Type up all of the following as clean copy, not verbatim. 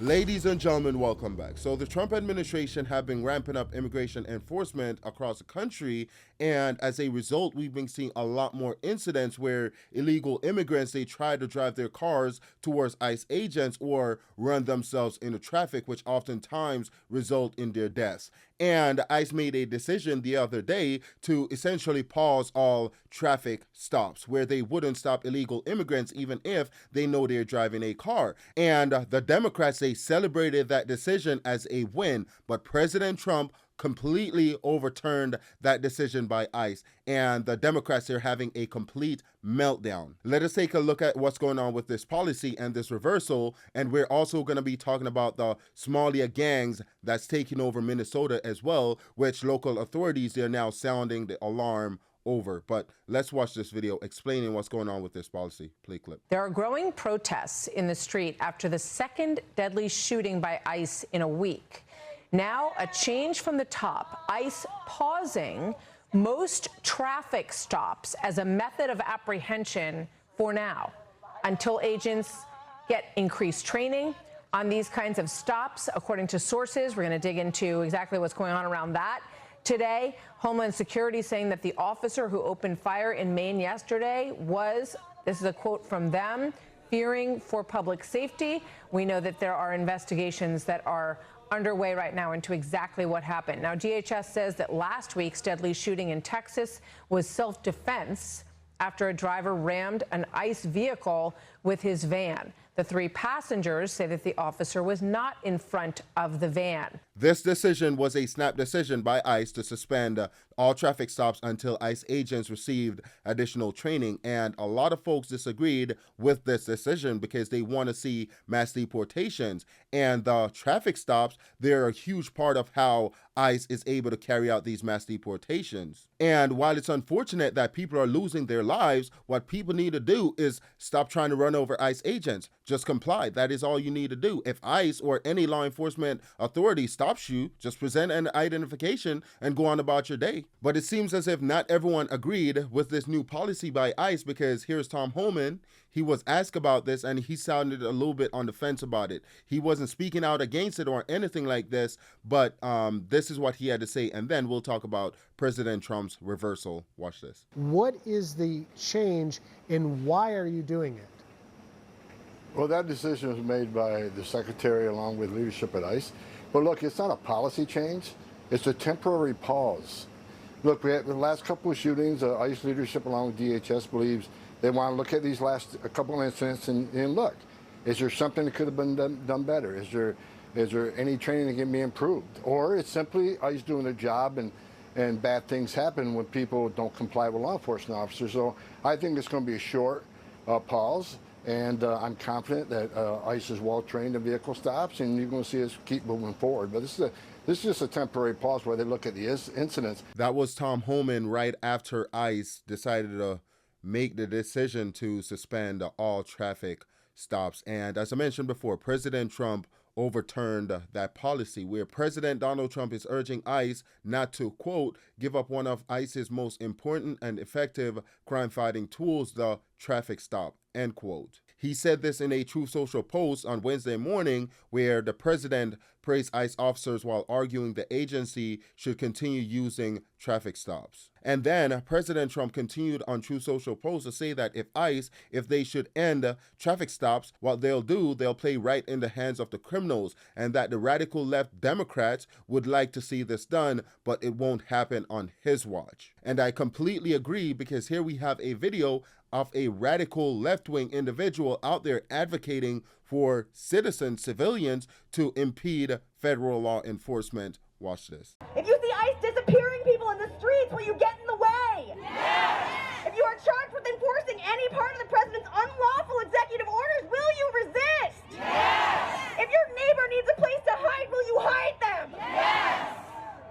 Ladies and gentlemen, welcome back. So the Trump administration have been ramping up immigration enforcement across the country, and as a result, we've been seeing a lot more incidents where illegal immigrants they try to drive their cars towards ICE agents or run themselves into traffic, which oftentimes result in their deaths. And ICE made a decision the other day to essentially pause all traffic stops where they wouldn't stop illegal immigrants even if they know they're driving a car. And the Democrats, they celebrated that decision as a win, but President Trump completely overturned that decision by ICE, and the Democrats are having a complete meltdown. Let us take a look at what's going on with this policy and this reversal, and we're also going to be talking about the Somalia gangs that's taking over Minnesota as well, which local authorities, they're now sounding the alarm over. But let's watch this video explaining what's going on with this policy. Play clip. There are growing protests in the street after the second deadly shooting by ICE in a week. Now, a change from the top, ICE pausing most traffic stops as a method of apprehension for now, until agents get increased training on these kinds of stops. According to sources, we're going to dig into exactly what's going on around that. Today, Homeland Security saying that the officer who opened fire in Maine yesterday was, this is a quote from them, fearing for public safety. We know that there are investigations that are underway right now into exactly what happened. Now, DHS says that last week's deadly shooting in Texas was self-defense after a driver rammed an ICE vehicle with his van. The three passengers say that the officer was not in front of the van. This decision was a snap decision by ICE to suspend all traffic stops until ICE agents received additional training. And a lot of folks disagreed with this decision because they want to see mass deportations. And the traffic stops, they're a huge part of how ICE is able to carry out these mass deportations. And while it's unfortunate that people are losing their lives, what people need to do is stop trying to run over ICE agents. Just comply. That is all you need to do. If ICE or any law enforcement authority stops you, just present an identification and go on about your day. But it seems as if not everyone agreed with this new policy by ICE, because here's Tom Homan. He was asked about this and he sounded a little bit on the fence about it. He wasn't speaking out against it or anything like this, but this is what he had to say. And then we'll talk about President Trump's reversal. Watch this. What is the change and why are you doing it? Well, that decision was made by the Secretary along with leadership at ICE. But look, it's not a policy change. It's a temporary pause. Look, we had the last couple of shootings, ICE leadership along with DHS believes they want to look at these last couple of incidents and look, is there something that could have been done better? Is there any training that can be improved? Or it's simply ICE doing their job and bad things happen when people don't comply with law enforcement officers. So I think it's going to be a short pause. And I'm confident that ICE is well trained in vehicle stops, and you're going to see us keep moving forward. But this is just a temporary pause where they look at the incidents. That was Tom Homan right after ICE decided to make the decision to suspend all traffic stops. And as I mentioned before, President Trump overturned that policy, where President Donald Trump is urging ICE not to, quote, give up one of ICE's most important and effective crime-fighting tools, the traffic stop, end quote. He said this in a Truth Social post on Wednesday morning, where the president praised ICE officers while arguing the agency should continue using traffic stops. And then President Trump continued on Truth Social post to say that if they should end traffic stops, what they'll do, they'll play right in the hands of the criminals, and that the radical left Democrats would like to see this done, but it won't happen on his watch. And I completely agree, because here we have a video of a radical left-wing individual out there advocating for civilians to impede federal law enforcement. Watch this. If you see ICE disappearing people in the streets, will you get in the way? Yes! If you are charged with enforcing any part of the president's unlawful executive orders, will you resist? Yes! If your neighbor needs a place to hide, will you hide them? Yes!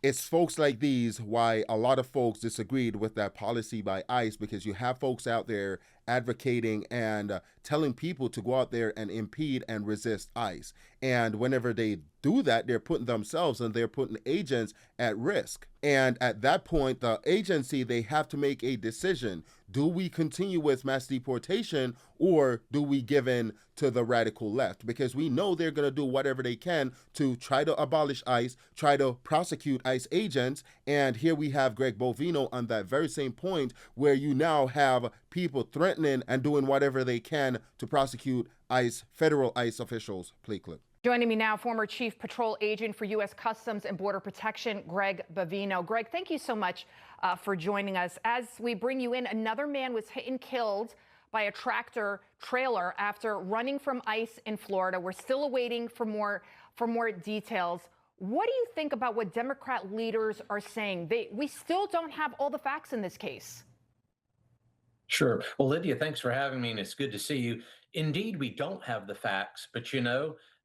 It's folks like these why a lot of folks disagreed with that policy by ICE, because you have folks out there advocating and telling people to go out there and impede and resist ICE. And whenever they do that, they're putting themselves and they're putting agents at risk. And at that point, the agency, they have to make a decision. Do we continue with mass deportation, or do we give in to the radical left? Because we know they're going to do whatever they can to try to abolish ICE, try to prosecute ICE agents. And here we have Greg Bovino on that very same point, where you now have people threatening and doing whatever they can to prosecute ICE, federal ICE officials. Play clip. Joining me now, former Chief Patrol Agent for U.S. Customs and Border Protection, Greg Bovino. Greg, thank you so much for joining us. As we bring you in, another man was hit and killed by a tractor trailer after running from ICE in Florida. We're still awaiting for more details. What do you think about what Democrat leaders are saying? We still don't have all the facts in this case. Sure. Well, Lydia, thanks for having me, and it's good to see you. Indeed, we don't have the facts, but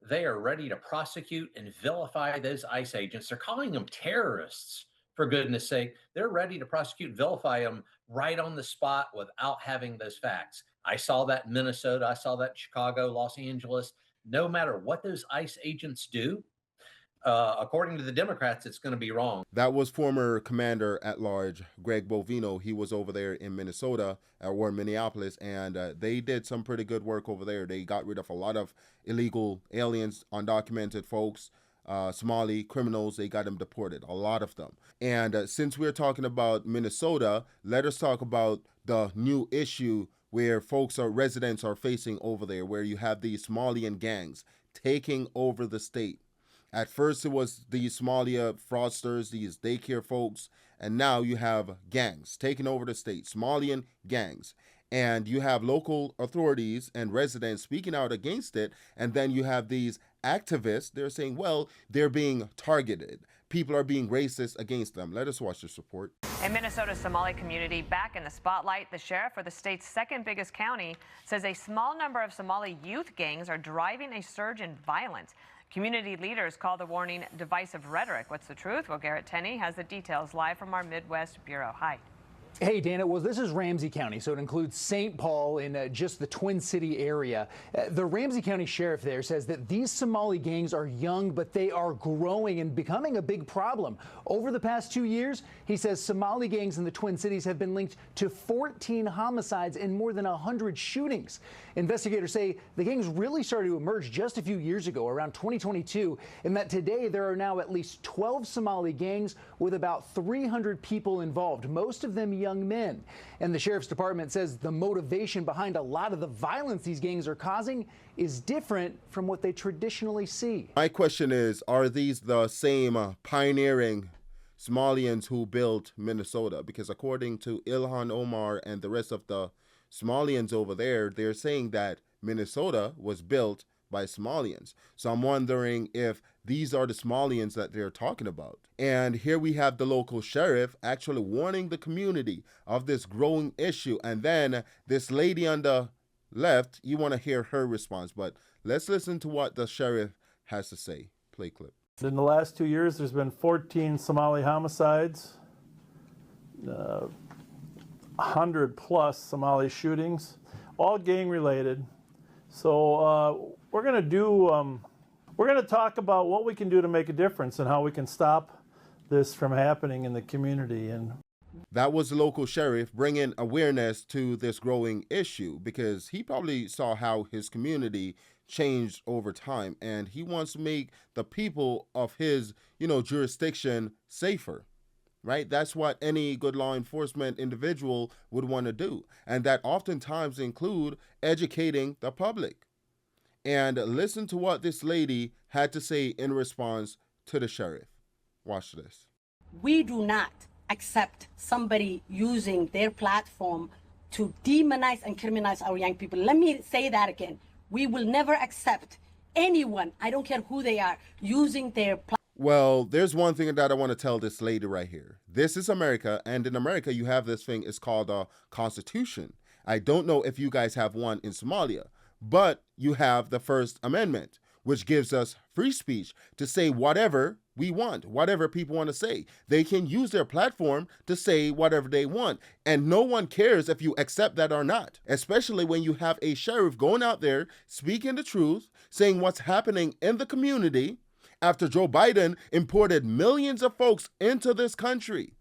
they are ready to prosecute and vilify those ICE agents. They're calling them terrorists, for goodness sake. They're ready to prosecute and vilify them right on the spot without having those facts. I saw that in Minnesota. I saw that in Chicago, Los Angeles. No matter what those ICE agents do, according to the Democrats, it's going to be wrong. That was former Commander at Large Greg Bovino. He was over there in Minnesota or Minneapolis, and they did some pretty good work over there. They got rid of a lot of illegal aliens, undocumented folks, Somali criminals. They got them deported, a lot of them. And since we're talking about Minnesota, let us talk about the new issue where residents are facing over there, where you have these Somalian gangs taking over the state. At first, it was these Somalia fraudsters, these daycare folks, and now you have gangs taking over the state, Somalian gangs. And you have local authorities and residents speaking out against it. And then you have these activists, they're saying, well, they're being targeted. People are being racist against them. Let us watch this report. In Minnesota's Somali community back in the spotlight, the sheriff for the state's second biggest county says a small number of Somali youth gangs are driving a surge in violence. Community leaders call the warning divisive rhetoric. What's the truth? Well, Garrett Tenney has the details live from our Midwest Bureau. Hi. Hey, Dana. Well, this is Ramsey County, so it includes St. Paul in just the Twin City area. The Ramsey County sheriff there says that these Somali gangs are young, but they are growing and becoming a big problem. Over the past 2 years, he says Somali gangs in the Twin Cities have been linked to 14 homicides and more than 100 shootings. Investigators say the gangs really started to emerge just a few years ago, around 2022, and that today there are now at least 12 Somali gangs with about 300 people involved, most of them young men. And the sheriff's department says the motivation behind a lot of the violence these gangs are causing is different from what they traditionally see. My question is, are these the same pioneering Somalians who built Minnesota? Because according to Ilhan Omar and the rest of the Somalians over there, they're saying that Minnesota was built by Somalians. So I'm wondering if these are the Somalians that they're talking about. And here we have the local sheriff actually warning the community of this growing issue. And then this lady on the left, you want to hear her response. But let's listen to what the sheriff has to say. Play clip. In the last 2 years, there's been 14 Somali homicides, 100 plus Somali shootings, all gang related. So we're going to talk about what we can do to make a difference and how we can stop this from happening in the community. And that was the local sheriff bringing awareness to this growing issue, because he probably saw how his community changed over time, and he wants to make the people of his, jurisdiction safer. Right? That's what any good law enforcement individual would want to do. And that oftentimes include educating the public. And listen to what this lady had to say in response to the sheriff. Watch this. We do not accept somebody using their platform to demonize and criminalize our young people. Let me say that again. We will never accept anyone, I don't care who they are, using their platform. Well, there's one thing that I want to tell this lady right here. This is America, and in America, you have this thing, it's called a constitution. I don't know if you guys have one in Somalia, but you have the First Amendment, which gives us free speech to say whatever we want, whatever people want to say. They can use their platform to say whatever they want, and no one cares if you accept that or not, especially when you have a sheriff going out there, speaking the truth, saying what's happening in the community, after Joe Biden imported millions of folks into this country.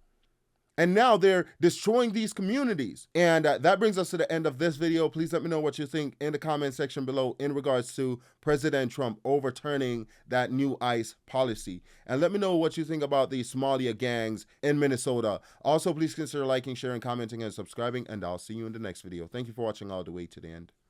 And now they're destroying these communities. And that brings us to the end of this video. Please let me know what you think in the comment section below in regards to President Trump overturning that new ICE policy. And let me know what you think about the Somalia gangs in Minnesota. Also, please consider liking, sharing, commenting, and subscribing. And I'll see you in the next video. Thank you for watching all the way to the end.